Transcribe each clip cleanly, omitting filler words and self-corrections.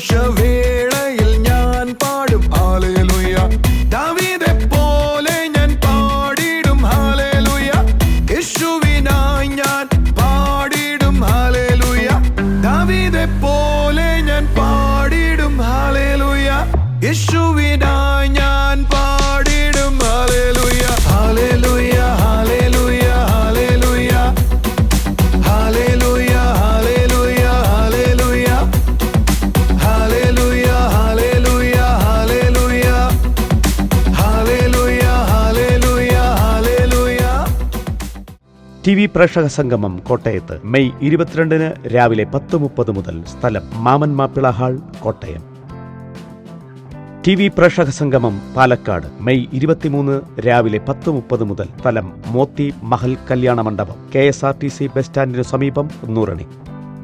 സന്തോഷവേളയിൽ ഞാൻ പാടും ഹല്ലേലൂയ. ദാവീദെ പോലെ ഞാൻ പാടിടും ഹല്ലേലൂയ. യേശുവിനായി ഞാൻ പാടിടും ഹല്ലേലൂയ. ദാവീദെ പോലെ ഞാൻ പാടിടും ഹല്ലേലൂയ. യേശുവിനായി ഞാൻ പാടിടും hallelujah. Hallelujah hallelujah hallelujah hallelujah hallelujah hallelujah hallelujah hallelujah hallelujah hallelujah hallelujah. TV പ്രേക്ഷക സംഗമം കോട്ടയത്ത് മെയ് 22 രാവിലെ 10:30 മുതൽ. സ്ഥലം മാമൻ മാപ്പിള ഹാൾ, കോട്ടയം. TV പ്രേക്ഷക സംഗമം പാലക്കാട് മെയ് 23 രാവിലെ 10:30 മുതൽ. സ്ഥലം മോത്തി മഹൽ കല്യാണ മണ്ഡപം, KSRTC ബസ് സ്റ്റാൻഡിനു സമീപം, നൂറണി.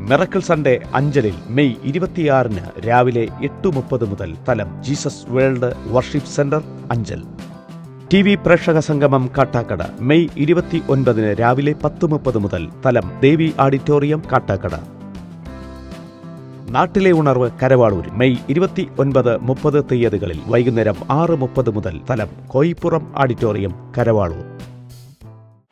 മിറക്കിൾ സൺഡേ അഞ്ചലിൽ മെയ് 26 രാവിലെ 8:30 മുതൽ. സ്ഥലം Jesus world worship centre, Anchal. TV പ്രേക്ഷക സംഗമം കാട്ടാക്കട മെയ് 29 രാവിലെ 10:30 മുതൽ. സ്ഥലം ദേവി ഓഡിറ്റോറിയം, കാട്ടാക്കട. നാട്ടിലെ ഉണർവ് കരവാളൂർ മെയ് 29, 30 തീയതികളിൽ വൈകുന്നേരം 6:30 മുതൽ. സ്ഥലം കോയിപ്പുറം ഓഡിറ്റോറിയം, കരവാളൂർ.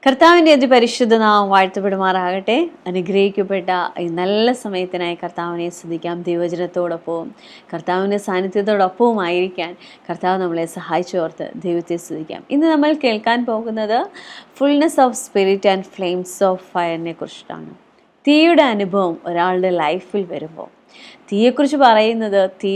കർത്താവിൻ്റെ അതിപരിശുദ്ധ നാമം വാഴ്ത്തപ്പെടുമാറാകട്ടെ. അനുഗ്രഹിക്കപ്പെട്ട ഈ നല്ല സമയത്തിനായി കർത്താവിനെ സ്തുതിക്കാം. ദൈവവചനത്തോടൊപ്പവും കർത്താവിൻ്റെ സാന്നിധ്യത്തോടൊപ്പവുമായിരിക്കാൻ കർത്താവ് നമ്മളെ സഹായിച്ചോർത്ത് ദൈവത്തെ സ്തുതിക്കാം. ഇന്ന് നമ്മൾ കേൾക്കാൻ പോകുന്നത് fullness of spirit and flames of ഫയറിനെ കുറിച്ചിട്ടാണ്. തീയുടെ അനുഭവം ഒരാളുടെ ലൈഫിൽ വരുമ്പോൾ, തീയെക്കുറിച്ച് പറയുന്നത് തീ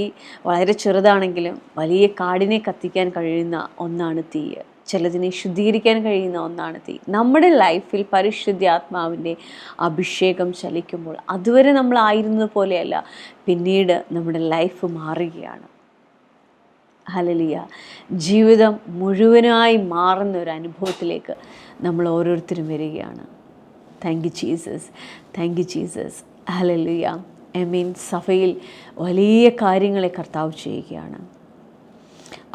വളരെ ചെറുതാണെങ്കിലും വലിയ കാടിനെ കത്തിക്കാൻ കഴിയുന്ന ഒന്നാണ് തീ. ചിലതിനെ ശുദ്ധീകരിക്കാൻ കഴിയുന്ന ഒന്നാണ് തീ. നമ്മുടെ ലൈഫിൽ പരിശുദ്ധാത്മാവിൻ്റെ അഭിഷേകം ചലിക്കുമ്പോൾ അതുവരെ നമ്മളായിരുന്നത് പോലെയല്ല, പിന്നീട് നമ്മുടെ ലൈഫ് മാറുകയാണ്. ഹല്ലേലൂയ. ജീവിതം മുഴുവനായി മാറുന്ന ഒരു അനുഭവത്തിലേക്ക് നമ്മൾ ഓരോരുത്തരും വരികയാണ്. Thank you Jesus, thank you Jesus. Hallelujah. സഭയിൽ വലിയ കാര്യങ്ങളെ കർത്താവ് ചെയ്യുകയാണ്.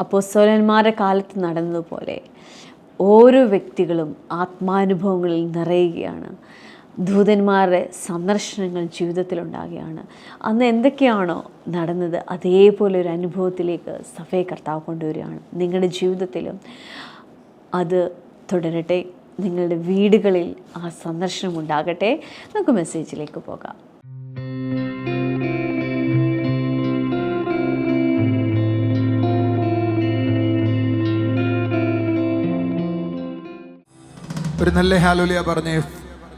അപ്പോസ്തലന്മാരുടെ കാലത്ത് നടന്നതുപോലെ ഓരോ വ്യക്തികളും ആത്മാനുഭവങ്ങളിൽ നിറയുകയാണ്. ദൂതന്മാരുടെ സന്ദർശനങ്ങൾ ജീവിതത്തിലുണ്ടാകുകയാണ്. അന്ന് എന്തൊക്കെയാണോ നടന്നത് അതേപോലെ ഒരു അനുഭവത്തിലേക്ക് സഭയെ കർത്താവ് കൊണ്ടുവരികയാണ്. നിങ്ങളുടെ ജീവിതത്തിലും അത് തുടരട്ടെ. നിങ്ങളുടെ വീടുകളിൽ ആ സന്ദർശനം ഉണ്ടാകട്ടെ. നമുക്ക് മെസ്സേജിലേക്ക് പോകാം. ഒരു നല്ല ഹല്ലേലൂയ പറഞ്ഞേ.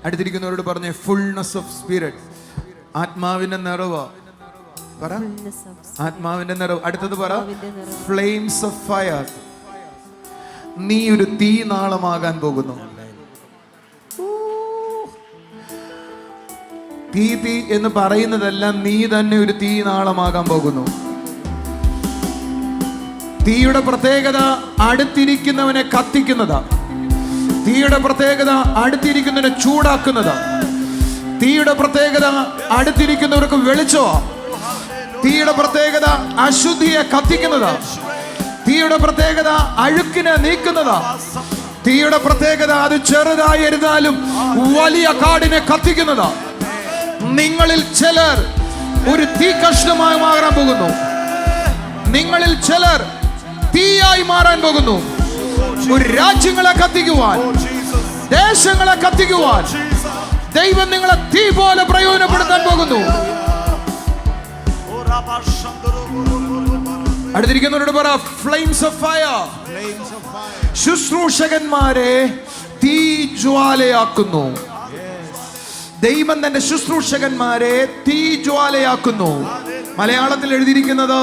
അടുത്തിരിക്കുന്നവരോട് പറഞ്ഞേ, ഫുൾനെസ് ഓഫ് സ്പിരിറ്റ്, ആത്മാവിന്റെ നിറവ് പറ. ആത്മാവിന്റെ നിറവ്. അടുത്തത് പറ, ഫ്ലെയിംസ് ഓഫ് ഫയർ. നീ ഒരു തീ നാളമാകാൻ പോകുന്നു. തീ തീ എന്ന് പറയുന്നതെല്ലാം നീ തന്നെ ഒരു തീ നാളമാകാൻ പോകുന്നു. തീയുടെ പ്രത്യേകത അടുത്തിരിക്കുന്നവനെ കത്തിക്കുന്നതാ. തീയുടെ പ്രത്യേകത അടുത്തിരിക്കുന്നവനെ ചൂടാക്കുന്നതാ. തീയുടെ പ്രത്യേകത അടുത്തിരിക്കുന്നവർക്ക് വെളിച്ചമാ. തീയുടെ പ്രത്യേകത അശുദ്ധിയെ കത്തിക്കുന്നതാ. തീയുടെ പ്രത്യേകത അഴുക്കിനെ നീക്കുന്നതാ. തീയുടെ പ്രത്യേകത അത് ചെറുതായിരുന്നാലും വലിയ കാടിനെ കത്തിക്കുന്നതാ. നിങ്ങളിൽ ചിലർ ഒരു തീ കഷ്ണമായി മാറാൻ പോകുന്നു. നിങ്ങളിൽ ചിലർ തീയായി മാറാൻ പോകുന്നു. ഒരു രാജ്യങ്ങളെ കത്തിക്കുവാൻ, ദേശങ്ങളെ കത്തിക്കുവാൻ ദൈവം നിങ്ങളെ തീ പോലെ പ്രയോജനപ്പെടുത്താൻ പോകുന്നു. അടുത്തിരിക്കുന്നവരോട് പറ, ഫ്ലെയിംസ് ഓഫ് ഫയർ. ശുശ്രൂഷകന്മാരെ തീ ജ്വാലയാക്കുന്നു. ദൈവം തന്റെ ശുശ്രൂഷകന്മാരെ തീ ജ്വാലയാക്കുന്നു. മലയാളത്തിൽ എഴുതിയിരിക്കുന്നത്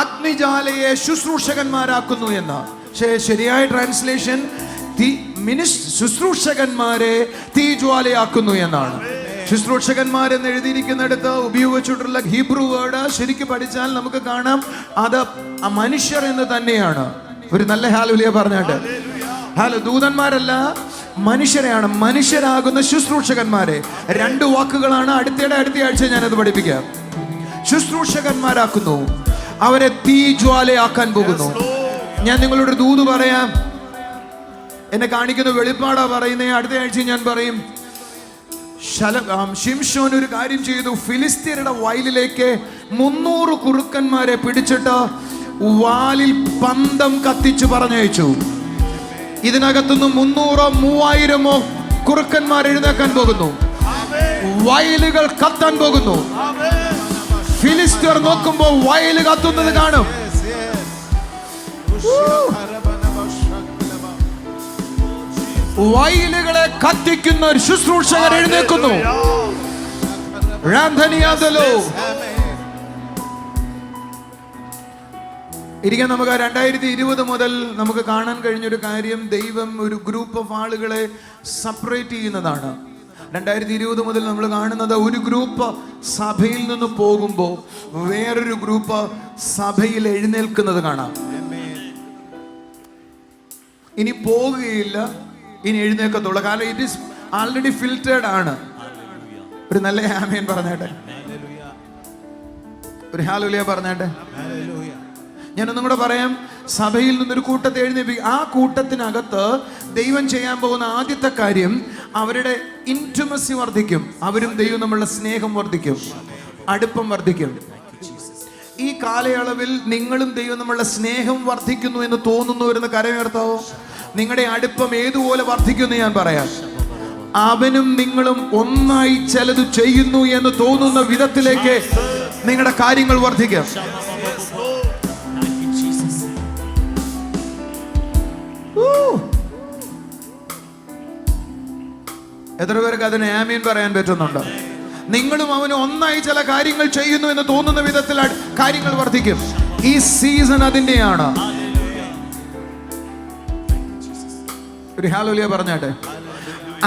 അഗ്നിജ്വാലയെ ശുശ്രൂഷകന്മാരാക്കുന്നു എന്ന. പക്ഷേ ശരിയായ ട്രാൻസ്ലേഷൻ ശുശ്രൂഷകന്മാരെ തീ ജ്വാലയാക്കുന്നു എന്നാണ്. ശുശ്രൂഷകന്മാരെന്ന് എഴുതിയിരിക്കുന്നിടത്ത് ഉപയോഗിച്ചിട്ടുള്ള ഹീബ്രു വേർഡ് ശരിക്കും പഠിച്ചാൽ നമുക്ക് കാണാം അത് മനുഷ്യർ എന്ന് തന്നെയാണ്. ഒരു നല്ല ഹല്ലേലൂയ പറഞ്ഞിട്ട്. ദൂതന്മാരല്ല, മനുഷ്യരെയാണ്. മനുഷ്യരാകുന്ന ശുശ്രൂഷകന്മാരെ. 2 വാക്കുകളാണ്. അടുത്ത ആഴ്ച ഞാനത് പഠിപ്പിക്കാം. ശുശ്രൂഷകന്മാരാക്കുന്നു, അവരെ തീ ജ്വാലയാക്കാൻ പോകുന്നു. ഞാൻ നിങ്ങളോട് ദൂത് പറയാം. എന്നെ കാണിക്കുന്ന വെളിപ്പാടാ പറയുന്നേ. അടുത്ത ആഴ്ച ഞാൻ പറയും ശിംശോൻ ഒരു കാര്യം ചെയ്തു. ഫിലിസ്തീനയുടെ വയലിലേക്ക് 300 കുറുക്കന്മാരെ പിടിച്ചിട്ട് വാലിൽ പന്തം കത്തിച്ചു പറഞ്ഞയച്ചു. ഇതിനകത്തുനിന്ന് 300-3000 കുറുക്കന്മാർ എഴുന്നേക്കാൻ പോകുന്നു. വയലുകൾ കത്താൻ പോകുന്നു. ഫിലിസ്തീർ നോക്കുമ്പോൾ വയൽ കത്തുന്നത് കാണും. വയലുകളെ കത്തിക്കുന്ന ഒരു ശുശ്രൂഷകർ എഴുന്നേൽക്കുന്നു. ഇരിക്കാൻ നമുക്ക് 2020 മുതൽ നമുക്ക് കാണാൻ കഴിഞ്ഞൊരു കാര്യം, ദൈവം ഒരു ഗ്രൂപ്പ് ഓഫ് ആളുകളെ സെപ്പറേറ്റ് ചെയ്യുന്നതാണ്. 2020 മുതൽ നമ്മൾ കാണുന്നത് ഒരു ഗ്രൂപ്പ് സഭയിൽ നിന്ന് പോകുമ്പോൾ വേറൊരു ഗ്രൂപ്പ് സഭയിൽ എഴുന്നേൽക്കുന്നത് കാണാം. ഇനി പോകുകയില്ല, ഇനി എഴുന്നേൽക്കത്തുള്ളൂ. കാരണം ഇറ്റ് ഈസ് ആൾറെഡി ഫിൽറ്റേർഡ് ആണ്. ഒരു നല്ല ആമേൻ പറഞ്ഞേട്ടെ, ഒരു ഹല്ലേലൂയ പറഞ്ഞേട്ടെ. ഞാനൊന്നും കൂടെ പറയാം. സഭയിൽ നിന്നൊരു കൂട്ടത്തെ എഴുന്നേൽപ്പിക്കും. ആ കൂട്ടത്തിനകത്ത് ദൈവം ചെയ്യാൻ പോകുന്ന ആദ്യത്തെ കാര്യം, അവരുടെ ഇൻറ്റിമസി വർദ്ധിക്കും. അവരും ദൈവം നമ്മളുടെ സ്നേഹം വർദ്ധിക്കും, അടുപ്പം വർദ്ധിക്കും. ഈ കാലയളവിൽ നിങ്ങളും ദൈവം നമ്മളുടെ സ്നേഹം വർദ്ധിക്കുന്നു എന്ന് തോന്നുന്നു വരുന്ന കരമുയർത്താവോ? നിങ്ങളുടെ അടുപ്പം ഏതുപോലെ വർദ്ധിക്കുന്നു ഞാൻ പറയാം. അവനും നിങ്ങളും ഒന്നായി ചിലത് ചെയ്യുന്നു എന്ന് തോന്നുന്ന വിധത്തിലേക്ക് നിങ്ങളുടെ കാര്യങ്ങൾ വർദ്ധിക്കാം. എത്ര പേർക്ക് അതിന് ആമീൻ പറയാൻ പറ്റുന്നുണ്ടോ? നിങ്ങളും അവനും ഒന്നായി ചില കാര്യങ്ങൾ ചെയ്യുന്നു എന്ന് തോന്നുന്ന വിധത്തിൽ കാര്യങ്ങൾ വർദ്ധിക്കും. ഈ സീസൺ അതിന്റെയാണ്. ഒരു ഹല്ലേലൂയ പറഞ്ഞാട്ടെ.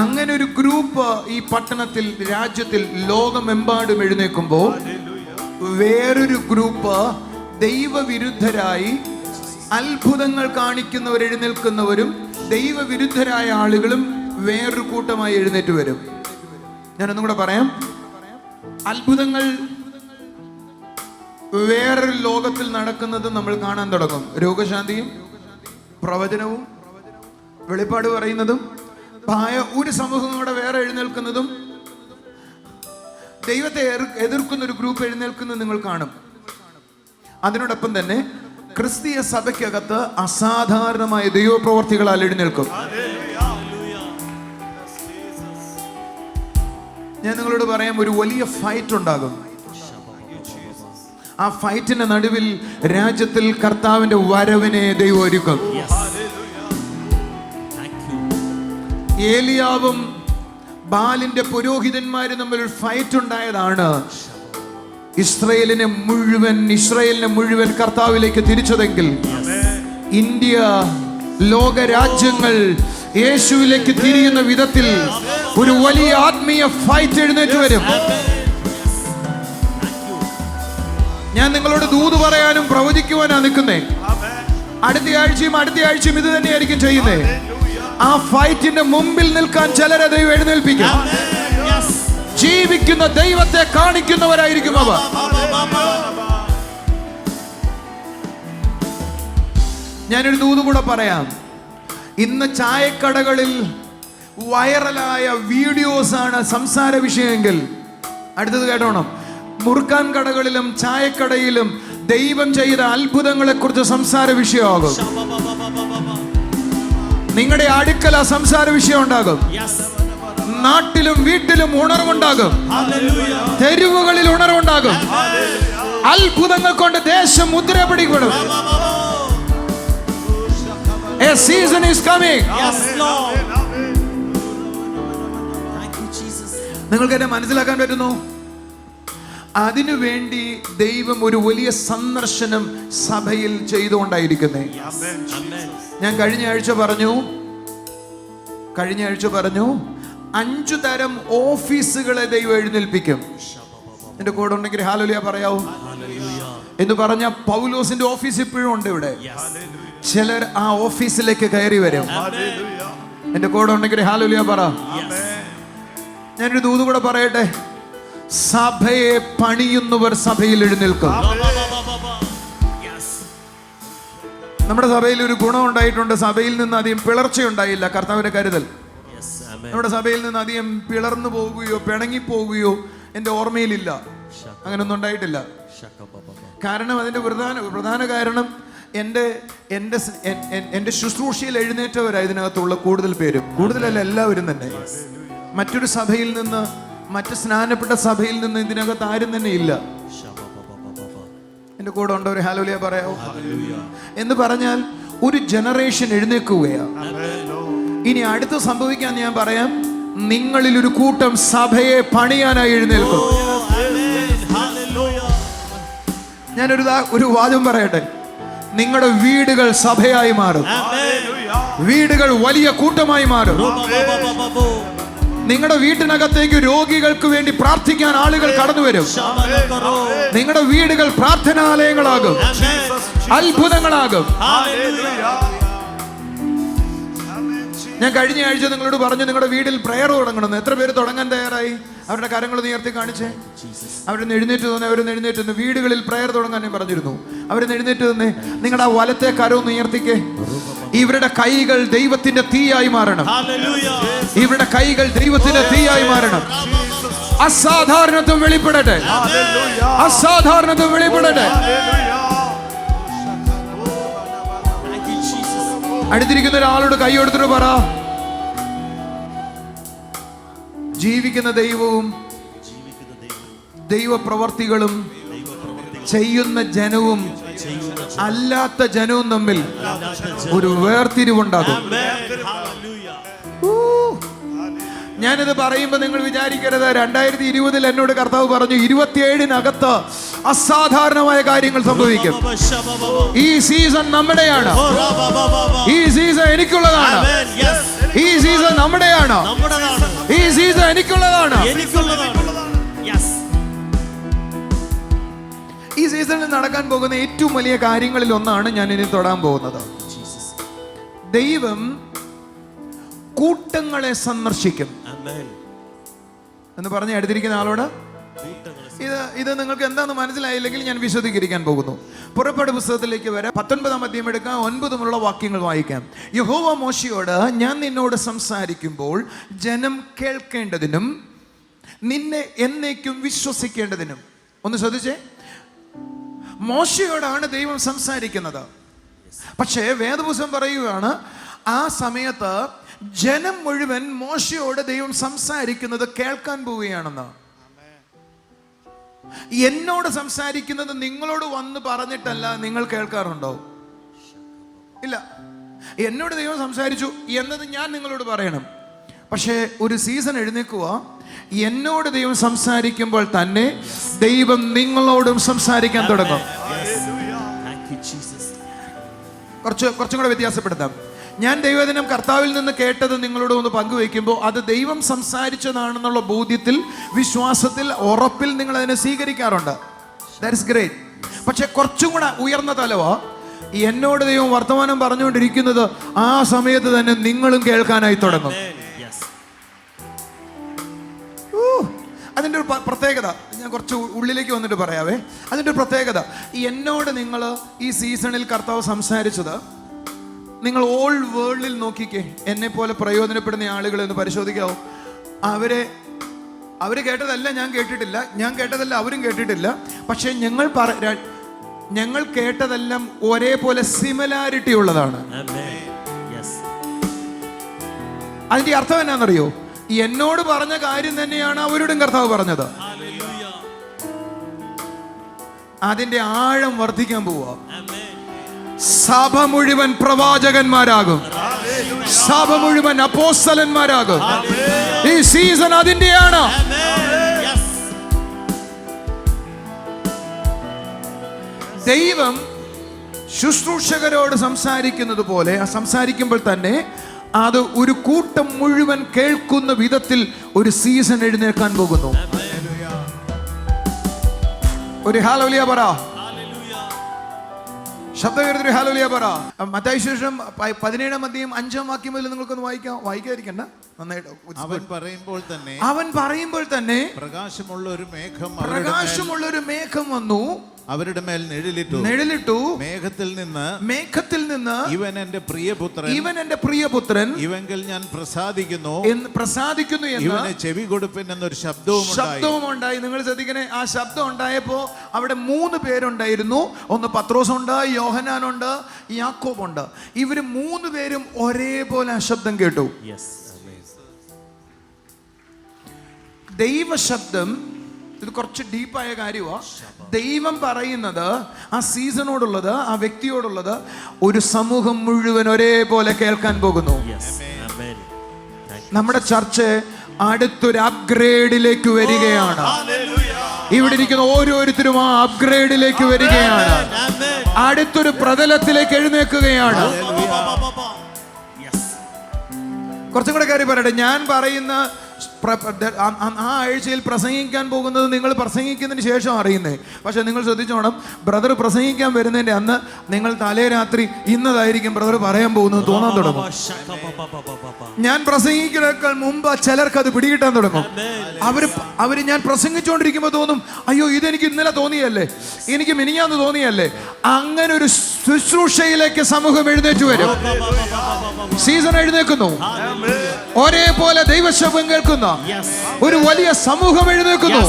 അങ്ങനെ ഒരു ഗ്രൂപ്പ് ഈ പട്ടണത്തിൽ, രാജ്യത്തിൽ, ലോകമെമ്പാടും എഴുന്നേൽക്കുമ്പോൾ വേറൊരു ഗ്രൂപ്പ് ദൈവവിരുദ്ധരായി അത്ഭുതങ്ങൾ കാണിക്കുന്നവർ എഴുന്നേൽക്കുന്നവരും ദൈവവിരുദ്ധരായ ആളുകളും വേറൊരു കൂട്ടമായി എഴുന്നേറ്റ് വരും. ഞാനൊന്നും കൂടെ പറയാം. അത്ഭുതങ്ങൾ വേറൊരു ലോകത്തിൽ നടക്കുന്നത് നമ്മൾ കാണാൻ തുടങ്ങും. രോഗശാന്തിയും പ്രവചനവും വെളിപ്പാട് പറയുന്നതും ഒരു സമൂഹം കൂടെ വേറെ എഴുന്നേൽക്കുന്നതും ദൈവത്തെ എതിർക്കുന്ന ഒരു ഗ്രൂപ്പ് എഴുന്നേൽക്കുന്നത് നിങ്ങൾ കാണും. അതിനോടൊപ്പം തന്നെ ക്രിസ്തീയ സഭയ്ക്കകത്ത് അസാധാരണമായ ദൈവപ്രവർത്തികളാൽ എഴുന്നേൽക്കും. ഞാൻ നിങ്ങളോട് പറയാം, ഒരു വലിയ ഫൈറ്റ് ഉണ്ടാകും. ആ ഫൈറ്റിന്റെ നടുവിൽ രാജ്യത്തിൽ കർത്താവിന്റെ വരവിനെ ദൈവം ഒരുക്കും. ഏലിയാവും ബാലിന്റെ പുരോഹിതന്മാരും തമ്മിൽ ഒരു ഫൈറ്റ് ഉണ്ടായതാണ് ഇസ്രായേലിനെ മുഴുവൻ കർത്താവിലേക്ക് തിരിച്ചതെങ്കിൽ, ഇന്ത്യ, ലോക രാജ്യങ്ങൾ യേശുവിലേക്ക് തിരിയുന്ന വിധത്തിൽ ഒരു വലിയ ആത്മീയ ഫൈറ്റ് എഴുന്നേറ്റ് വരും. ഞാൻ നിങ്ങളോട് ദൂത് പറയാനും പ്രവചിക്കുവാനാണ് നിൽക്കുന്നേ. അടുത്ത ആഴ്ചയും ഇത് തന്നെയായിരിക്കും ചെയ്യുന്നേ. ആ ഫൈറ്റിന്റെ മുമ്പിൽ നിൽക്കാൻ ചിലരെ ദൈവം എഴുന്നേൽപ്പിക്കും. ജീവിക്കുന്ന ദൈവത്തെ കാണിക്കുന്നവരായിരിക്കും അവർ. ഞാനൊരു ദൂത് കൂടെ പറയാം. ഇന്ന് ചായക്കടകളിൽ വൈറലായ വീഡിയോസ് ആണ് സംസാര വിഷയമെങ്കിൽ, അടുത്തത് കേട്ടോണം, മുറുക്കാൻ കടകളിലും ചായക്കടയിലും ദൈവം ചെയ്ത അത്ഭുതങ്ങളെ കുറിച്ച് സംസാര വിഷയമാകും. നിങ്ങളുടെ അടുക്കല സംസാര വിഷയം ഉണ്ടാകും. നാട്ടിലും വീട്ടിലും ഉണർവുണ്ടാകും. തെരുവുകളിൽ ഉണർവുണ്ടാകും. അത്ഭുതങ്ങൾ കൊണ്ട് ദേശം മുദ്ര പിടിപ്പെടും. A season is coming. Yes, Lord. നിങ്ങൾക്ക് എന്നെ മനസ്സിലാക്കാൻ പറ്റുന്നു? അതിനുവേണ്ടി ദൈവം ഒരു വലിയ സന്ദർശനം സഭയിൽ ചെയ്തുകൊണ്ടായിരിക്കുന്നേ. ഞാൻ കഴിഞ്ഞ ആഴ്ച പറഞ്ഞു 5 തരം ഓഫീസുകളെ ദൈവം എഴുന്നേൽപ്പിക്കും. എന്റെ കൂടെ ഉണ്ടെങ്കിൽ ഹല്ലേലൂയ പറയാവൂ എന്ന് പറഞ്ഞ പൗലോസിന്റെ ഓഫീസ് ഇപ്പോഴും ഉണ്ട് ഇവിടെ. ചിലർ ആ ഓഫീസിലേക്ക് കയറി വരും. എന്റെ കൂടെ ഉണ്ടെങ്കിൽ ഹല്ലേലൂയ പറ. ഞാനൊരു ദൂത് കൂടെ പറയട്ടെ. സഭയെ പണിയുന്നവർ സഭയിൽ എഴുന്നേൽക്കും. നമ്മുടെ സഭയിൽ ഒരു ഗുണം ഉണ്ടായിട്ടുണ്ട്. സഭയിൽ നിന്ന് അധികം പിളർച്ചയുണ്ടായില്ല. കർത്താവിന്റെ കരുതൽ. നമ്മുടെ സഭയിൽ നിന്ന് അധികം പിളർന്നു പോകുകയോ പിണങ്ങി പോകുകയോ എൻ്റെ ഓർമ്മയിലില്ല. അങ്ങനൊന്നും ഉണ്ടായിട്ടില്ല. കാരണം അതിൻ്റെ പ്രധാന കാരണം എൻ്റെ ശുശ്രൂഷയിൽ എഴുന്നേറ്റവരാണ് ഇതിനകത്തുള്ള കൂടുതലല്ല എല്ലാവരും തന്നെ. മറ്റൊരു സഭയിൽ നിന്ന്, മറ്റ് സ്നാനപ്പെട്ട സഭയിൽ നിന്ന് ഇതിനകത്ത് ആരും തന്നെ ഇല്ല. എൻ്റെ കൂടെ ഉണ്ടോ? ഒരു ഹല്ലേലൂയ പറയാമോ? എന്ന് പറഞ്ഞാൽ ഒരു ജനറേഷൻ എഴുന്നേൽക്കുകയാണ്. ഇനി അടുത്ത് സംഭവിക്കാൻ ഞാൻ പറയാം, നിങ്ങളിൽ ഒരു കൂട്ടം സഭയെ പണിയാനായി എഴുന്നേൽക്കും. ഞാനൊരു വാദം പറയട്ടെ. നിങ്ങളുടെ വീടുകൾ സഭയായി മാറും. വീടുകൾ വലിയ കൂട്ടമായി മാറും. നിങ്ങളുടെ വീട്ടിനകത്തേക്ക് രോഗികൾക്ക് വേണ്ടി പ്രാർത്ഥിക്കാൻ ആളുകൾ കടന്നു വരും. നിങ്ങളുടെ വീടുകൾ പ്രാർത്ഥനാലയങ്ങളാകും, അത്ഭുതങ്ങളാകും. ഞാൻ കഴിഞ്ഞ ആഴ്ച നിങ്ങളോട് പറഞ്ഞു, നിങ്ങളുടെ വീട്ടിൽ പ്രയർ തുടങ്ങണമെന്ന്. എത്ര പേര് തുടങ്ങാൻ തയ്യാറായി? അവരുടെ കരങ്ങൾ ഉയർത്തി കാണിച്ചേ. അവരൊന്ന് എഴുന്നേറ്റ് തന്നെ, എഴുന്നേറ്റ് തന്നെ. വീടുകളിൽ പ്രയർ തുടങ്ങാൻ ഞാൻ പറഞ്ഞിരുന്നു. അവരൊന്ന് എഴുന്നേറ്റ് തന്നെ. നിങ്ങളുടെ ആ വലത്തെ കരമൊന്ന് ഉയർത്തിക്കേ. ഇവരുടെ കൈകൾ ദൈവത്തിന്റെ തീയായി മാറണം. ഇവരുടെ കൈകൾ ദൈവത്തിന്റെ തീയായി മാറണം. അസാധാരണത്വം വെളിപ്പെടട്ടെ. അസാധാരണത്വം വെളിപ്പെടട്ടെ. അടുത്തിരിക്കുന്ന ഒരാളോട് കൈ കൊടുത്തിട്ട് പറ, ജീവിക്കുന്ന ദൈവവും ദൈവപ്രവർത്തികളും ചെയ്യുന്ന ജനവും അല്ലാത്ത ജനവും തമ്മിൽ ഒരു വേർതിരിവുണ്ടാകും. ഞാനിത് പറയുമ്പോൾ നിങ്ങൾ വിചാരിക്കരുത് 2020 എന്നോട് കർത്താവ് പറഞ്ഞു 27-നകത്ത് അസാധാരണമായ കാര്യങ്ങൾ സംഭവിക്കും. ഈ സീസൺ നമ്മുടെയാണ്. ഈ സീസൺ എനിക്കുള്ളതാണ്. ഈ സീസൺ നമ്മുടെയാണ്. ഈ സീസൺ എനിക്കുള്ളതാണ്. ഈ സീസണിൽ നടക്കാൻ പോകുന്ന ഏറ്റവും വലിയ കാര്യങ്ങളിൽ ഒന്നാണ് ഞാൻ ഇനി തൊടാൻ പോകുന്നത്. ദൈവം കൂട്ടങ്ങളെ സന്ദർശിക്കും എന്ന് പറഞ്ഞ് എടുത്തിരിക്കുന്ന ആളോട് ഇത് നിങ്ങൾക്ക് എന്താണെന്ന് മനസ്സിലായില്ലെങ്കിൽ ഞാൻ വിശദീകരിക്കാൻ പോകുന്നു. പുറപ്പാട് പുസ്തകത്തിലേക്ക് വരാം. 19-ാം അധ്യായം എടുക്കാം. 9 മുതലുള്ള വാക്യങ്ങൾ വായിക്കാം. യഹോവ മോശയോട്, ഞാൻ നിന്നോട് സംസാരിക്കുമ്പോൾ ജനം കേൾക്കേണ്ടതിനും നിന്നെ എന്നേക്കും വിശ്വസിക്കേണ്ടതിനും. ഒന്ന് ശ്രദ്ധിച്ചേ. മോശയോടാണ് ദൈവം സംസാരിക്കുന്നത്. പക്ഷേ വേദപുസ്തകം പറയുകയാണ്, ആ സമയത്ത് ജനം മുഴുവൻ മോശയോട് ദൈവം സംസാരിക്കുന്നത് കേൾക്കാൻ പോവുകയാണെന്ന്. എന്നോട് സംസാരിക്കുന്നത് നിങ്ങളോട് വന്ന് പറഞ്ഞിട്ടല്ല. നിങ്ങൾ കേൾക്കാറുണ്ടോ? ഇല്ല. എന്നോട് ദൈവം സംസാരിച്ചു എന്നത് ഞാൻ നിങ്ങളോട് പറയണം. പക്ഷേ ഒരു സീസൺ എഴുന്നേക്കുക, എന്നോട് ദൈവം സംസാരിക്കുമ്പോൾ തന്നെ ദൈവം നിങ്ങളോടും സംസാരിക്കാൻ തുടങ്ങും. കുറച്ചും കൂടെ വ്യത്യാസപ്പെടുത്താം. ഞാൻ ദൈവദിനം കർത്താവിൽ നിന്ന് കേട്ടത് നിങ്ങളോട് ഒന്ന് പങ്കുവയ്ക്കുമ്പോൾ അത് ദൈവം സംസാരിച്ചതാണെന്നുള്ള ബോധ്യത്തിൽ, വിശ്വാസത്തിൽ, ഉറപ്പിൽ നിങ്ങൾ അതിനെ സ്വീകരിക്കാറുണ്ട്. That is great. പക്ഷെ കുറച്ചും കൂടെ ഉയർന്ന തലവാ എന്നോട് ദൈവം വർത്തമാനം പറഞ്ഞുകൊണ്ടിരിക്കുന്നത് ആ സമയത്ത് തന്നെ നിങ്ങളും കേൾക്കാനായി തുടങ്ങും. അതിൻ്റെ ഒരു പ്രത്യേകത ഞാൻ കുറച്ച് ഉള്ളിലേക്ക് വന്നിട്ട് പറയാവേ. അതിൻ്റെ ഒരു പ്രത്യേകത, എന്നോട് നിങ്ങൾ ഈ സീസണിൽ കർത്താവ് സംസാരിച്ചത്, നിങ്ങൾ ഓൾ വേൾഡിൽ നോക്കിക്കേ, എന്നെ പോലെ പ്രയോജനപ്പെടുന്ന ആളുകൾ എന്ന് പരിശോധിക്കാവോ. അവര് കേട്ടതല്ല ഞാൻ കേട്ടിട്ടില്ല, ഞാൻ കേട്ടതല്ല അവരും കേട്ടിട്ടില്ല. പക്ഷെ ഞങ്ങൾ കേട്ടതെല്ലാം ഒരേപോലെ സിമിലാരിറ്റി ഉള്ളതാണ്. അതിന്റെ അർത്ഥം എന്നാണെന്നറിയോ? എന്നോട് പറഞ്ഞ കാര്യം തന്നെയാണ് അവരോടും കർത്താവ് പറഞ്ഞത്. അതിന്റെ ആഴം വർദ്ധിക്കാൻ പോവാ. സഭ മുഴുവൻ പ്രവാചകന്മാരാകും. സഭ മുഴുവൻ അപ്പോസ്തലന്മാരാകും. ഈ സീസൺ അതിന്റെയാണ്. ദൈവം ശുശ്രൂഷകരോട് സംസാരിക്കുന്നത് പോലെ സംസാരിക്കുമ്പോൾ തന്നെ അത് ഒരു കൂട്ടം മുഴുവൻ കേൾക്കുന്ന വിധത്തിൽ ഒരു സീസൺ എഴുന്നേൽക്കാൻ പോകുന്നു. ഒരു ഹല്ലേലൂയ പറ. ശബ്ദം ഹല്ലേലൂയ പറ. മത്തായി സുവിശേഷം 17-ാം അധ്യായം 5-ാം വാക്യം മുതൽ നിങ്ങൾക്കൊന്ന് വായിക്കാതിരിക്കണ്ട. നന്നായിട്ട്. അവൻ പറയുമ്പോൾ തന്നെ പ്രകാശമുള്ള ഒരു മേഘം വന്നു, അവരുടെ മേൽ നിഴലിട്ടു. മേഘത്തിൽ നിന്ന് ഇവൻ എന്റെ പ്രിയപുത്രൻ, ഇവങ്കിൽ ഞാൻ പ്രസാദിക്കുന്നു എന്ന് ഇവനെ ചെവി കൊടുപ്പിൻ എന്നൊരു ശബ്ദവും ഉണ്ടായി. നിങ്ങൾ ശ്രദ്ധിക്കണേ, ആ ശബ്ദം ഉണ്ടായപ്പോ അവിടെ 3 പേരുണ്ടായിരുന്നു. ഒന്ന് പത്രോസ് ഉണ്ട്, യോഹന്നാനുണ്ട്, യാക്കോബുണ്ട്. ഇവര് 3 പേരും ഒരേപോലെ ആ ശബ്ദം കേട്ടു. ദൈവശബ്ദം, ഇത് കുറച്ച് ഡീപ്പായ കാര്യമാണ്. ദൈവം പറയുന്നത് ആ സീസണോടുള്ളത്, ആ വ്യക്തിയോടുള്ളത് ഒരു സമൂഹം മുഴുവൻ ഒരേപോലെ കേൾക്കാൻ പോകുന്നു. നമ്മുടെ ചർച്ച അടുത്തൊരു അപ്ഗ്രേഡിലേക്ക് വരികയാണ്. ഇവിടെ ഇരിക്കുന്ന ഓരോരുത്തരും ആ അപ്ഗ്രേഡിലേക്ക് വരികയാണ്. അടുത്തൊരു പ്രതലത്തിലേക്ക് എഴുന്നേൽക്കുകയാണ്. കുറച്ചും കൂടെ കാര്യം പറയട്ടെ. ഞാൻ പറയുന്ന ആ ആഴ്ചയിൽ പ്രസംഗിക്കാൻ പോകുന്നത് നിങ്ങൾ പ്രസംഗിക്കുന്നതിന് ശേഷം അറിയുന്നേ. പക്ഷെ നിങ്ങൾ ശ്രദ്ധിച്ചോണം, ബ്രദർ പ്രസംഗിക്കാൻ വരുന്നതിന്റെ അന്ന് നിങ്ങൾ തലേ രാത്രി ഇന്നതായിരിക്കും ബ്രദർ പറയാൻ പോകുന്നത് തോന്നാൻ തുടങ്ങും. ഞാൻ പ്രസംഗിക്കുന്നതിനേക്കാൾ മുമ്പ് ചിലർക്ക് അത് പിടികിട്ടാൻ തുടങ്ങും. അവര് ഞാൻ പ്രസംഗിച്ചുകൊണ്ടിരിക്കുമ്പോൾ തോന്നും, അയ്യോ ഇതെനിക്ക് ഇന്നലെ തോന്നിയല്ലേ, എനിക്ക് മിനിഞ്ഞാന്ന് തോന്നിയല്ലേ. അങ്ങനെ ഒരു ശുശ്രൂഷയിലേക്ക് സമൂഹം എഴുന്നേറ്റ് വരും. സീസൺ എഴുന്നേൽക്കുന്നു. ഒരേപോലെ ദൈവശബ്ദം കേൾക്കുന്ന ഒരു വലിയ സമൂഹം എഴുന്നേൽക്കുന്നു.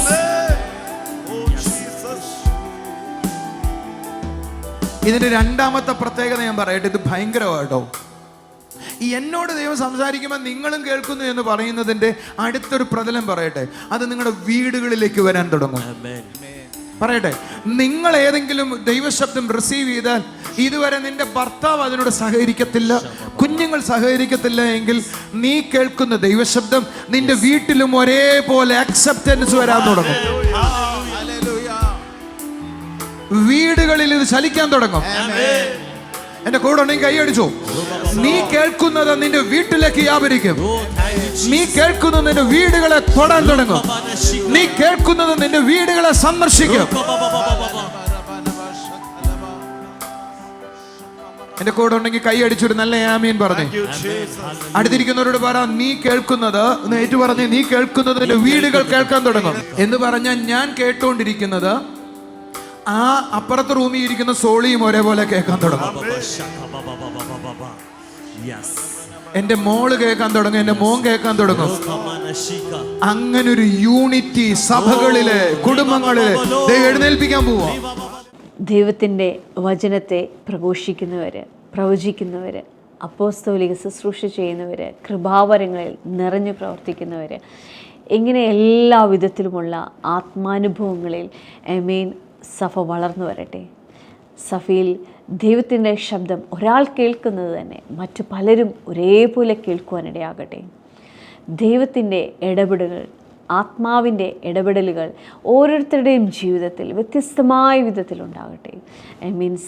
ഇതിന്റെ രണ്ടാമത്തെ പ്രത്യേകത ഞാൻ പറയട്ടെ, ഇത് ഭയങ്കരമായിട്ടോ. ഈ എന്നോട് ദൈവം സംസാരിക്കുമ്പോൾ നിങ്ങളും കേൾക്കുന്നു എന്ന് പറയുന്നതിന്റെ അടുത്തൊരു പ്രതലം പറയട്ടെ, അത് നിങ്ങളുടെ വീടുകളിലേക്ക് വരാൻ തുടങ്ങും. പറയട്ടെ, നിങ്ങൾ ഏതെങ്കിലും ദൈവശബ്ദം റിസീവ് ചെയ്താൽ ഇതുവരെ നിന്റെ ഭർത്താവ് അതിനോട് സഹകരിക്കത്തില്ല, കുഞ്ഞുങ്ങൾ സഹകരിക്കത്തില്ല എങ്കിൽ നീ കേൾക്കുന്ന ദൈവശബ്ദം നിന്റെ വീട്ടിലും ഒരേപോലെ അക്സെപ്റ്റൻസ് വരാൻ തുടങ്ങും. വീടുകളിൽ ഇത് ചലിക്കാൻ തുടങ്ങും. എന്റെ കൂടെ ഉണ്ടെങ്കിൽ കൈയടിച്ചു. നീ കേൾക്കുന്നത് നിന്റെ വീട്ടിലേക്ക് വ്യാപരിക്കും. നീ കേൾക്കുന്നത് നിന്റെ വീടുകളെ തൊടാൻ തുടങ്ങും. നീ കേൾക്കുന്നത് നിന്റെ വീടുകളെ സന്ദർശിക്കും. എന്റെ കൂടെ ഉണ്ടെങ്കിൽ കൈയടിച്ചൊരു നല്ല ആമീൻ പറഞ്ഞു. അടുത്തിരിക്കുന്നവരോട് പറ, നീ കേൾക്കുന്നത്, ഏറ്റു പറഞ്ഞ്, നീ കേൾക്കുന്നത് നിന്റെ വീടുകൾ കേൾക്കാൻ തുടങ്ങും എന്ന് പറഞ്ഞാൽ ഞാൻ കേട്ടുകൊണ്ടിരിക്കുന്നത് ആ അപ്പുറത്തെ റൂമിൽ ഇരിക്കുന്ന സോളിയും ഒരേപോലെ കേൾക്കാൻ തുടങ്ങും. എന്റെ മോള് കേൾക്കാൻ തുടങ്ങും, എന്റെ മോൻ കേൾക്കാൻ തുടങ്ങും. അങ്ങനെ ഒരു യൂണിറ്റി സഭകളിലെ, കുടുംബങ്ങളിലെ എഴുന്നേൽപ്പിക്കാൻ പോവാ. ദൈവത്തിൻ്റെ വചനത്തെ പ്രഘോഷിക്കുന്നവർ, പ്രവചിക്കുന്നവർ, അപ്പോസ്തോലിക ശുശ്രൂഷ ചെയ്യുന്നവർ, കൃപാവരങ്ങളിൽ നിറഞ്ഞു പ്രവർത്തിക്കുന്നവർ, ഇങ്ങനെ എല്ലാ വിധത്തിലുമുള്ള ആത്മാനുഭവങ്ങളിൽ സഭ വളർന്നു വരട്ടെ. സഭയിൽ ദൈവത്തിൻ്റെ ശബ്ദം ഒരാൾ കേൾക്കുന്നത് തന്നെ മറ്റു പലരും ഒരേപോലെ കേൾക്കുവാനിടയാകട്ടെ. ദൈവത്തിൻ്റെ ഇടപെടലുകൾ, ആത്മാവിൻ്റെ ഇടപെടലുകൾ ഓരോരുത്തരുടെയും ജീവിതത്തിൽ വ്യത്യസ്തമായ വിധത്തിലുണ്ടാകട്ടെ.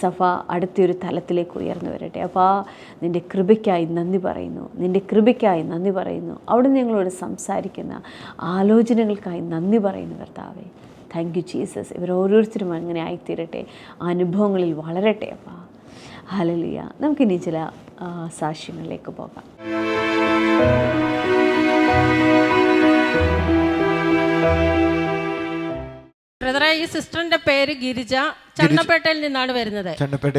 സഭ അടുത്തൊരു തലത്തിലേക്ക് ഉയർന്നു വരട്ടെ. അപ്പോൾ നിൻ്റെ കൃപയ്ക്കായി നന്ദി പറയുന്നു, നിൻ്റെ കൃപയ്ക്കായി നന്ദി പറയുന്നു. അവിടെ ഞങ്ങളോട് സംസാരിക്കുന്ന ആലോചനകൾക്കായി നന്ദി പറയുന്നു കർത്താവേ. Thank you Jesus. ഇവരോരോരുത്തരും അങ്ങനെ ആയിത്തീരട്ടെ, അനുഭവങ്ങളിൽ വളരട്ടെ. അപ്പോൾ ഹല്ലേലൂയ. നമുക്കിനി ചില സാക്ഷ്യങ്ങളിലേക്ക് പോകാം. ബ്രദറെ, ഈ സിസ്റ്ററിന്റെ പേര് ഗിരിജ, ചണ്ണപ്പേട്ടയിൽ നിന്നാണ് വരുന്നത്.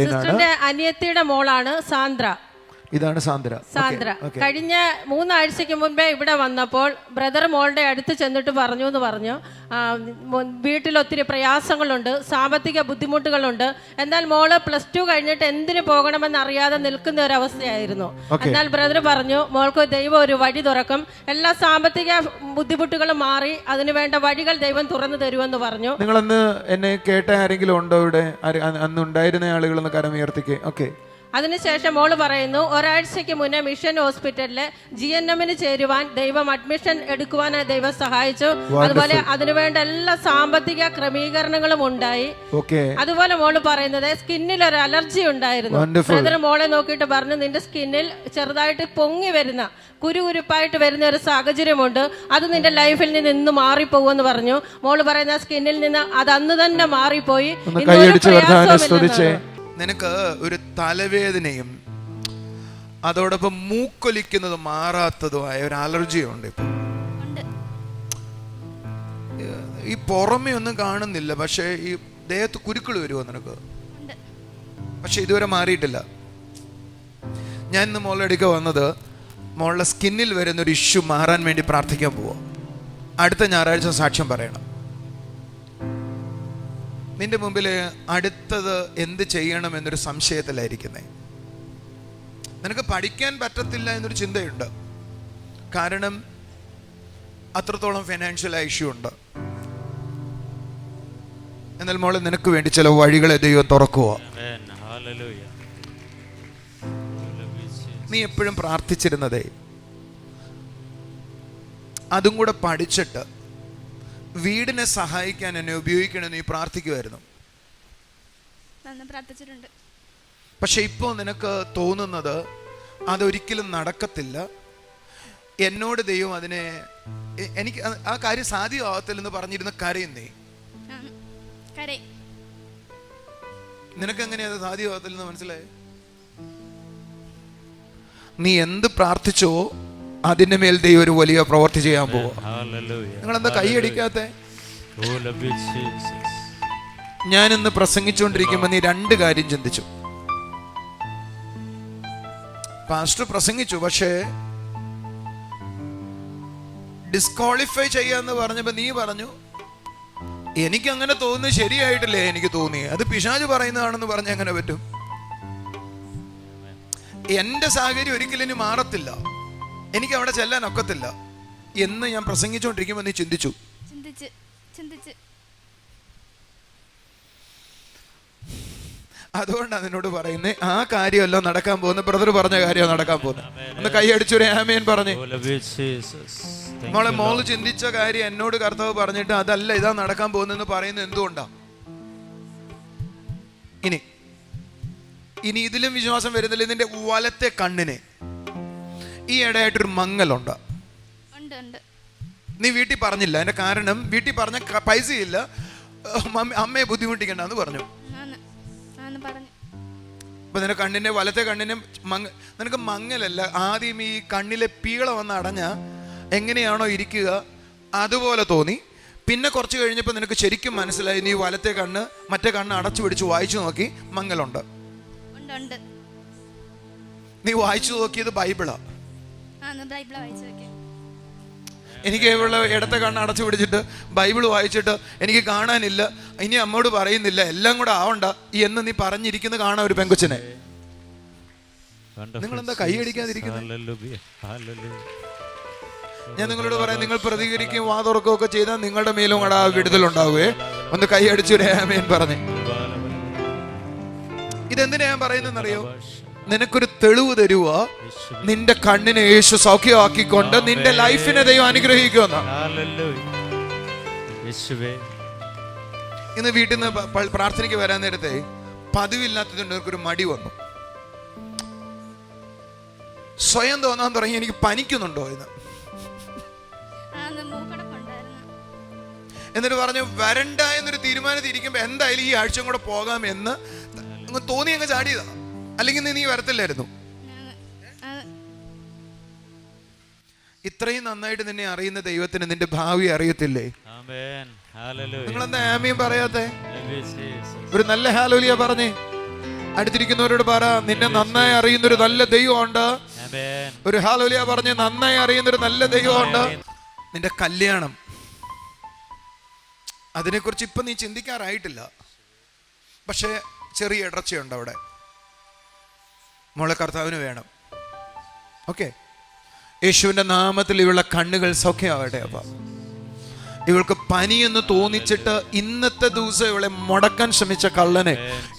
സിസ്റ്ററിന്റെ അനിയത്തിയുടെ മോളാണ് സാന്ദ്ര. ഇതാണ് സാന്ദ്ര. കഴിഞ്ഞ 3 ആഴ്ചയ്ക്ക് മുൻപേ ഇവിടെ വന്നപ്പോൾ ബ്രദർ മോളുടെ അടുത്ത് ചെന്നിട്ട് പറഞ്ഞു വീട്ടിൽ ഒത്തിരി പ്രയാസങ്ങളുണ്ട്, സാമ്പത്തിക ബുദ്ധിമുട്ടുകളുണ്ട്. എന്നാൽ മോള് +2 കഴിഞ്ഞിട്ട് എന്തിനു പോകണമെന്ന് അറിയാതെ നിൽക്കുന്ന ഒരു അവസ്ഥയായിരുന്നു. എന്നാൽ ബ്രദർ പറഞ്ഞു, മോൾക്ക് ദൈവം ഒരു വഴി തുറക്കും, എല്ലാ സാമ്പത്തിക ബുദ്ധിമുട്ടുകളും മാറി അതിനു വേണ്ട വഴികൾ ദൈവം തുറന്നു തരുമെന്ന് പറഞ്ഞു. നിങ്ങളന്ന് എന്നെ കേട്ട ആരെങ്കിലും ഉണ്ടോ ഇവിടെ? അന്ന് ഉണ്ടായിരുന്ന ആളുകളൊന്ന് കരമുയർത്തിക്കേ. ഓക്കെ. അതിനുശേഷം മോള് പറയുന്നു, ഒരാഴ്ചയ്ക്ക് മുന്നേ മിഷൻ ഹോസ്പിറ്റലില് GNM ചേരുവാൻ ദൈവം അഡ്മിഷൻ എടുക്കുവാൻ ദൈവം സഹായിച്ചു. അതുപോലെ അതിനുവേണ്ട എല്ലാ സാമ്പത്തിക ക്രമീകരണങ്ങളും ഉണ്ടായി. അതുപോലെ മോള് പറയുന്നത് സ്കിന്നിൽ ഒരു അലർജി ഉണ്ടായിരുന്നു. ബ്രദർ മോളെ നോക്കിയിട്ട് പറഞ്ഞു, നിന്റെ സ്കിന്നിൽ ചെറുതായിട്ട് പൊങ്ങി വരുന്ന കുരുകുരുപ്പായിട്ട് വരുന്ന ഒരു സാഹചര്യമുണ്ട്, അത് നിന്റെ ലൈഫിൽ നിന്ന് ഇന്ന് മാറിപ്പോകുമെന്ന് പറഞ്ഞു. മോള് പറയുന്ന സ്കിന്നിൽ നിന്ന് അത് അന്ന് തന്നെ മാറിപ്പോയി. നിനക്ക് ഒരു തലവേദനയും അതോടൊപ്പം മൂക്കൊലിക്കുന്നതും മാറാത്തതുമായ ഒരു അലർജിയുണ്ട്. ഇപ്പൊ ഈ പുറമേ ഒന്നും കാണുന്നില്ല, പക്ഷേ ഈ ദേഹത്ത് കുരുക്കൾ വരുമോ നിനക്ക്? പക്ഷെ ഇതുവരെ മാറിയിട്ടില്ല. ഞാൻ ഇന്ന് മോളുടെ അടുക്ക വന്നത് മോളുടെ സ്കിന്നിൽ വരുന്നൊരു ഇഷ്യൂ മാറാൻ വേണ്ടി പ്രാർത്ഥിക്കാൻ പോവാ. അടുത്ത ഞായറാഴ്ച സാക്ഷ്യം പറയണം. നിന്റെ മുമ്പിൽ അടുത്തത് എന്ത് ചെയ്യണം എന്നൊരു സംശയത്തിലായിരിക്കുന്നേ. നിനക്ക് പഠിക്കാൻ പറ്റത്തില്ല എന്നൊരു ചിന്തയുണ്ട്. കാരണം അത്രത്തോളം ഫിനാൻഷ്യൽ ഇഷ്യൂ ഉണ്ട്. എന്നാൽ മോളെ, നിനക്ക് വേണ്ടി ചില വഴികളെ ദൈവം തുറക്കുക. നീ എപ്പോഴും പ്രാർത്ഥിച്ചിരുന്നതേ അതും കൂടെ പഠിച്ചിട്ട് വീടിനെ സഹായിക്കാൻ എന്നെ ഉപയോഗിക്കണമെന്ന് നീ പ്രാർത്ഥിക്കുമായിരുന്നു. പക്ഷെ ഇപ്പോൾ നിനക്ക് തോന്നുന്നത് അതൊരിക്കലും നടക്കത്തില്ല. എന്നോട് ദൈവം അതിനെ എനിക്ക് ആ കാര്യം സാധ്യമാകത്തില്ലെന്ന് പറഞ്ഞിരുന്ന കരയുന്നേ. നിനക്ക് എങ്ങനെയാ അത് സാധ്യമാകത്തില്ലെന്ന് മനസ്സിലായേ? നീ എന്ത് പ്രാർത്ഥിച്ചോ അതിന്റെ മേൽ ദൈവം ഒരു വലിയ പ്രവൃത്തി ചെയ്യാൻ പോവാ. നിങ്ങളെന്താ കൈയടിക്കാത്തെ? ഞാൻ ഇന്ന് പ്രസംഗിച്ചുകൊണ്ടിരിക്കുമ്പോ നീ രണ്ട് കാര്യം ചിന്തിച്ചു. പാസ്റ്റർ പ്രസംഗിച്ചു, പക്ഷേ ഡിസ്ക്വാളിഫൈ ചെയ്യാന്ന് പറഞ്ഞപ്പോ നീ പറഞ്ഞു എനിക്ക് അങ്ങനെ തോന്നുന്നത് ശരിയായിട്ടില്ലേ, എനിക്ക് തോന്നി അത് പിശാച് പറയുന്നതാണെന്ന് പറഞ്ഞ എങ്ങനെ പറ്റും? എന്റെ സാഹചര്യം ഒരിക്കലും ഇനി മാറത്തില്ല, എനിക്ക് അവിടെ ചെല്ലാൻ ഒക്കത്തില്ല എന്ന് ഞാൻ പ്രസംഗിച്ചുകൊണ്ടിരിക്കുമ്പോൾ നീ ചിന്തിച്ചു. അതുകൊണ്ടാണ് നിന്നോട് പറയുന്നത് ആ കാര്യമല്ല നടക്കാൻ പോകുന്നത്. ബ്രദർ പറഞ്ഞ കാര്യമാണ് നടക്കാൻ പോകുന്നത്. ഒന്ന് കൈയടിച്ചൊരു ആമേൻ പറഞ്ഞേ. മോളെ, മോള് ചിന്തിച്ച കാര്യം എന്നോട് കർത്താവ് പറഞ്ഞിട്ട് അതല്ല ഇതാ നടക്കാൻ പോകുന്നെന്ന് പറയുന്നത് എന്തുകൊണ്ടാ? ഇനി ഇതിലും വിശ്വാസം വരുന്നില്ല. ഇതിന്റെ വലത്തെ കണ്ണിന് ഈ ഇടയായിട്ടൊരു മങ്ങലുണ്ട്. നീ വീട്ടിൽ പറഞ്ഞില്ല. അതിന്റെ കാരണം വീട്ടിൽ പറഞ്ഞ പൈസയില്ല, അമ്മയെ ബുദ്ധിമുട്ടിക്കണ്ടെന്ന് പറഞ്ഞു. അപ്പൊ നിന്റെ കണ്ണിന്റെ വലത്തെ കണ്ണിന് നിനക്ക് മങ്ങലല്ല, ആദ്യം ഈ കണ്ണിലെ പീള വന്ന് അടഞ്ഞ എങ്ങനെയാണോ ഇരിക്കുക അതുപോലെ തോന്നി. പിന്നെ കുറച്ച് കഴിഞ്ഞപ്പോൾ നിനക്ക് ശരിക്കും മനസ്സിലായി. നീ വലത്തെ കണ്ണ് മറ്റേ കണ്ണ് അടച്ചു പിടിച്ച് വായിച്ചു നോക്കി, മങ്ങലുണ്ട്. നീ വായിച്ചു നോക്കിയത് ബൈബിളാ. എനിക്ക് ഇടത്തെ കണ്ണ് അടച്ചു പിടിച്ചിട്ട് ബൈബിൾ വായിച്ചിട്ട് എനിക്ക് കാണാനില്ല, ഇനി അമ്മോട് പറയുന്നില്ല, എല്ലാം കൂടെ ആവണ്ട എന്ന് നീ പറഞ്ഞിരിക്കുന്നത് കാണാൻ ഒരു പെങ്കൊച്ചിനെ. നിങ്ങളെന്താ കൈയടിക്കാതിരിക്കുന്നത്? ഞാൻ നിങ്ങളോട് പറയാം, നിങ്ങൾ പ്രതികരിക്കുകയും വാതുറക്കുകയൊക്കെ ചെയ്താൽ നിങ്ങളുടെ മേലും കൂടെ ആ വിടുതലുണ്ടാവുകയെ. ഒന്ന് കൈയടിച്ചൊരു ആമേൻ പറഞ്ഞേ. ഇതെന്തിനാ ഞാൻ പറയുന്നറിയോ? നിനക്കൊരു തെളിവ് തരുക, നിന്റെ കണ്ണിനെ യേശു സൗഖ്യമാക്കിക്കൊണ്ട് നിന്റെ ലൈഫിനെ ദൈവം അനുഗ്രഹിക്കുമെന്ന്. ഇന്ന് വീട്ടിൽ നിന്ന് പ്രാർത്ഥനയ്ക്ക് വരാൻ നേരത്തെ പതിവില്ലാത്തതുകൊണ്ട് നിനക്കൊരു മടി വന്നു. സ്വയം തോന്നാൻ തുടങ്ങി എനിക്ക് പനിക്കുന്നുണ്ടോ എന്ന്. എന്നിട്ട് പറഞ്ഞു വരണ്ട എന്നൊരു തീരുമാനത്തിൽ ഇരിക്കുമ്പോ എന്തായാലും ഈ ആഴ്ചയും കൂടെ പോകാമെന്ന് തോന്നി അങ്ങ് ചാടിയതാ. അല്ലെങ്കിൽ നീ വരത്തില്ലായിരുന്നു. ഇത്രയും നന്നായിട്ട് നിന്നെ അറിയുന്ന ദൈവത്തിന് നിന്റെ ഭാവി അറിയത്തില്ലേ? നിങ്ങളെന്താ ആമീൻ പറയാത്തെ? ഒരു നല്ല ഹല്ലേലൂയ പറഞ്ഞേ. അടുത്തിരിക്കുന്നവരോട് പറ, നിന്നെ നന്നായി അറിയുന്നൊരു നല്ല ദൈവമുണ്ട്. ഒരു ഹല്ലേലൂയ പറഞ്ഞ്, നന്നായി അറിയുന്നൊരു നല്ല ദൈവമുണ്ട്. നിന്റെ കല്യാണം, അതിനെക്കുറിച്ച് ഇപ്പൊ നീ ചിന്തിക്കാറായിട്ടില്ല, പക്ഷെ ചെറിയ ഇടർച്ചയുണ്ട് അവിടെ. മോളെ, കർത്താവിന് വേണം. ഓക്കെ, യേശുവിന്റെ നാമത്തിൽ ഇവളുടെ കണ്ണുകൾ സൗഖ്യമാവട്ടെ. അപ്പ ഇവൾക്ക് പനിയെന്ന് തോന്നിച്ചിട്ട് ഇന്നത്തെ ദിവസം ഇവളെ മുടക്കാൻ ശ്രമിച്ച കള്ളനെ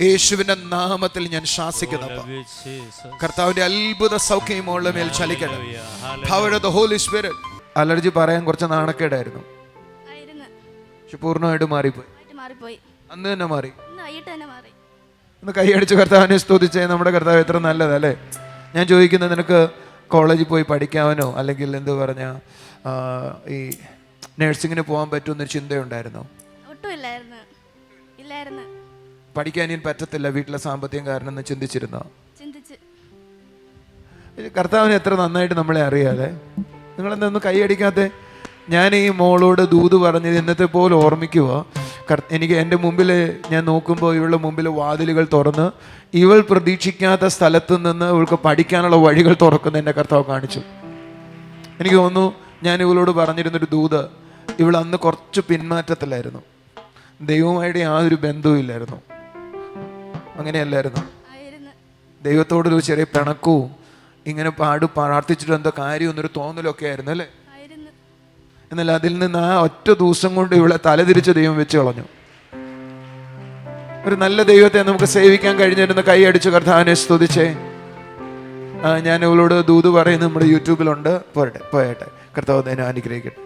യേശുവിന്റെ നാമത്തിൽ ഞാൻ ശാസിക്കുന്നു. കർത്താവിന്റെ അത്ഭുത സൗഖ്യം മോളുടെ മേൽ ചലിക്കണം. Power of the Holy Spirit. Allergy പറയാൻ കുറച്ച് നാണക്കേടായിരുന്നു, പക്ഷെ പൂർണ്ണമായിട്ട് മാറിപ്പോയി. അന്ന് തന്നെ മാറി. ഒന്ന് കൈയടിച്ച് കർത്താവിനെ സ്തുതിച്ചേ. നമ്മുടെ കർത്താവ് എത്ര നല്ലതല്ലേ. ഞാൻ ചോദിക്കുന്നത്, നിനക്ക് കോളേജിൽ പോയി പഠിക്കാനോ അല്ലെങ്കിൽ എന്ത് പറഞ്ഞ ഈ നഴ്സിങ്ങിന് പോകാൻ പറ്റുമെന്നൊരു ചിന്തയുണ്ടായിരുന്നോ? പഠിക്കാൻ ഇനി പറ്റത്തില്ല, വീട്ടിലെ സാമ്പത്തികം കാരണം എന്ന് ചിന്തിച്ചിരുന്നോ? കർത്താവിന് എത്ര നന്നായിട്ട് നമ്മളെ അറിയാതെ. നിങ്ങളെന്തൊന്നും കൈയടിക്കാതെ? ഞാൻ ഈ മോളോട് ദൂത് പറഞ്ഞത് ഇന്നത്തെ പോലെ ഓർമ്മിക്കുക. എനിക്ക് എൻ്റെ മുമ്പിൽ ഞാൻ നോക്കുമ്പോൾ ഇവളുടെ മുമ്പിൽ വാതിലുകൾ തുറന്ന് ഇവൾ പ്രതീക്ഷിക്കാത്ത സ്ഥലത്ത് നിന്ന് ഇവൾക്ക് പഠിക്കാനുള്ള വഴികൾ തുറക്കുന്ന എൻ്റെ കർത്താവ് കാണിച്ചു. എനിക്ക് തോന്നുന്നു ഞാൻ ഇവളോട് പറഞ്ഞിരുന്നൊരു ദൂത്, ഇവൾ അന്ന് കുറച്ച് പിന്മാറ്റത്തിലായിരുന്നു, ദൈവവുമായിട്ട് യാതൊരു ബന്ധവുമില്ലായിരുന്നു, അങ്ങനെയല്ലായിരുന്നു. ദൈവത്തോടൊരു ചെറിയ പിണക്കവും ഇങ്ങനെ പ്രാർത്ഥിച്ചിട്ട് എന്തോ കാര്യം എന്നൊരു തോന്നലൊക്കെ ആയിരുന്നു അല്ലേ. എന്നാൽ അതിൽ നിന്ന് ആ ഒറ്റ ദിവസം കൊണ്ട് ഇവളെ തലതിരിച്ച് ദൈവം വെച്ച് കളഞ്ഞു. ഒരു നല്ല ദൈവത്തെ നമുക്ക് സേവിക്കാൻ കഴിഞ്ഞിരുന്ന കൈ അടിച്ച് കർത്താവിനെ സ്തുതിച്ചേ. ഞാൻ ഇവളോട് ദൂത് പറയുന്നത് നമ്മുടെ യൂട്യൂബിലുണ്ട്, പോയട്ടെ. കർത്താവ് അതിനെ അനുഗ്രഹിക്കട്ടെ.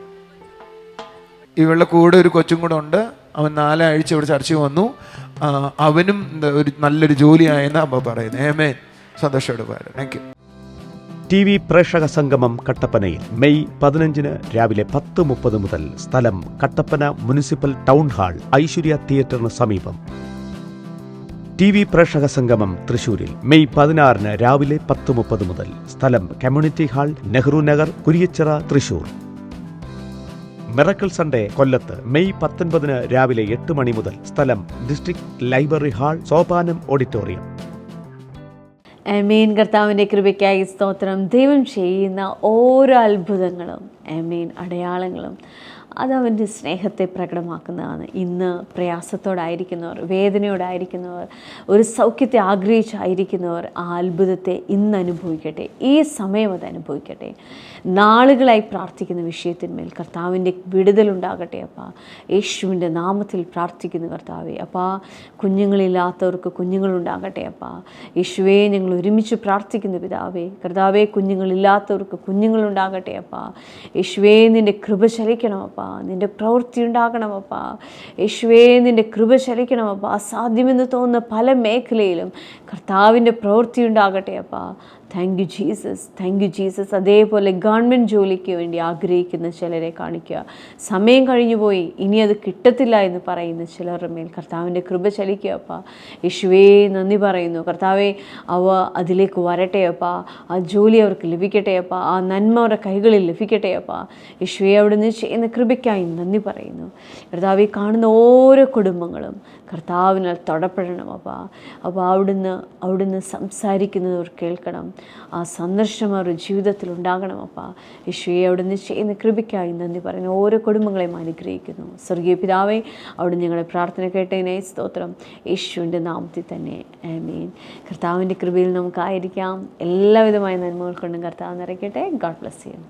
ഇവളുടെ കൂടെ ഒരു കൊച്ചും കൂടെ ഉണ്ട്. അവൻ 4 ആഴ്ച ഇവിടെ ചർച്ചയിൽ വന്നു. അവനും ഒരു നല്ലൊരു ജോലിയായെന്ന് അമ്മ പറയുന്നത്. ആമേൻ. സന്തോഷത്തോടെ പറയാം. Thank you. TV പ്രേക്ഷക സംഗമം കട്ടപ്പനയിൽ മെയ് 15 രാവിലെ 10:30 മുതൽ. സ്ഥലം Kattappana municipal town hall, Aishwarya തിയേറ്ററിന് സമീപം. TV പ്രേക്ഷക സംഗമം തൃശൂരിൽ മെയ് 16 രാവിലെ 10:30 മുതൽ. സ്ഥലം community hall, Nehru Nagar, Kuriachira, Thrissur. Miracle Sunday കൊല്ലത്ത് മെയ് 19 രാവിലെ 8 മണി മുതൽ. സ്ഥലം district library hall, Sopanam auditorium. ആമേൻ. കർത്താവിൻ്റെ കൃപയ്ക്കായി സ്തോത്രം. ദൈവം ചെയ്യുന്ന ഓരോ അത്ഭുതങ്ങളും, ആമേൻ, അടയാളങ്ങളും അതവൻ്റെ സ്നേഹത്തെ പ്രകടമാക്കുന്നതാണ്. ഇന്ന് പ്രയാസത്തോടായിരിക്കുന്നവർ, വേദനയോടായിരിക്കുന്നവർ, ഒരു സൗഖ്യത്തെ ആഗ്രഹിച്ചായിരിക്കുന്നവർ ആ അത്ഭുതത്തെ ഇന്ന് അനുഭവിക്കട്ടെ. ഈ സമയം അത് അനുഭവിക്കട്ടെ. നാളുകളായി പ്രാർത്ഥിക്കുന്ന വിഷയത്തിന്മേൽ കർത്താവിൻ്റെ വിടുതലുണ്ടാകട്ടെ അപ്പാ. യേശുവിൻ്റെ നാമത്തിൽ പ്രാർത്ഥിക്കുന്നു കർത്താവേ. അപ്പാ, കുഞ്ഞുങ്ങളില്ലാത്തവർക്ക് കുഞ്ഞുങ്ങളുണ്ടാകട്ടെ അപ്പാ. യേശുവേ, ഞങ്ങൾ ഒരുമിച്ച് പ്രാർത്ഥിക്കുന്നു പിതാവേ. കർത്താവേ, കുഞ്ഞുങ്ങളില്ലാത്തവർക്ക് കുഞ്ഞുങ്ങളുണ്ടാകട്ടെ അപ്പാ. യേശുവേ, നിൻ്റെ കൃപ ചലിക്കണമപ്പാ, നിൻ്റെ പ്രവൃത്തി ഉണ്ടാകണമപ്പാ. യേശുവേ, നിൻ്റെ കൃപ ചലിക്കണമപ്പാ. അസാധ്യമെന്ന് തോന്നുന്ന പല മേഖലയിലും കർത്താവിൻ്റെ പ്രവൃത്തി ഉണ്ടാകട്ടെ അപ്പാ. Thank you Jesus, thank you Jesus. അതേപോലെ ഗവൺമെൻറ് ജോലിക്ക് വേണ്ടി ആഗ്രഹിക്കുന്ന ചിലരെ കാണിക്കുക. സമയം കഴിഞ്ഞു പോയി, ഇനി അത് കിട്ടത്തില്ല എന്ന് പറയുന്ന ചിലരുടെ മേൽ കർത്താവിൻ്റെ കൃപ ചലിക്കുക അപ്പാ. യേശുവേ, നന്ദി പറയുന്നു കർത്താവേ. അതിലേക്ക് വരട്ടെ അപ്പാ. ആ ജോലി അവർക്ക് ലഭിക്കട്ടെ അപ്പാ. ആ നന്മ അവരുടെ കൈകളിൽ ലഭിക്കട്ടെ അപ്പാ. യേശുവേ, അവിടുന്ന് ചെയ്യുന്ന കൃപയ്ക്കായി നന്ദി പറയുന്നു കർത്താവേ. കാണുന്ന ഓരോ കുടുംബങ്ങളും കർത്താവിനാൽ തൊടപ്പെടണം അപ്പാ. അപ്പോൾ അവിടുന്ന് സംസാരിക്കുന്നവർ കേൾക്കണം. ആ സന്ദർശനം അവരുടെ ജീവിതത്തിൽ ഉണ്ടാകണം അപ്പാ. യേശുവേ, അവിടുന്ന് ചെയ്യുന്ന കൃപയ്ക്കായി നന്ദി പറയുന്നു. ഓരോ കുടുംബങ്ങളെയും അനുഗ്രഹിക്കുന്നു. സ്വർഗീയ പിതാവേ, അവിടുന്ന് ഞങ്ങളുടെ പ്രാർത്ഥന കേട്ടതിനായി സ്തോത്രം. യേശുവിൻ്റെ നാമത്തിൽ തന്നെ ആമേൻ. കർത്താവിൻ്റെ കൃപയിൽ നമുക്കായിരിക്കാം. എല്ലാവിധമായ നന്മകൾ കൊണ്ടും കർത്താവ് നിറയ്ക്കട്ടെ. God bless you.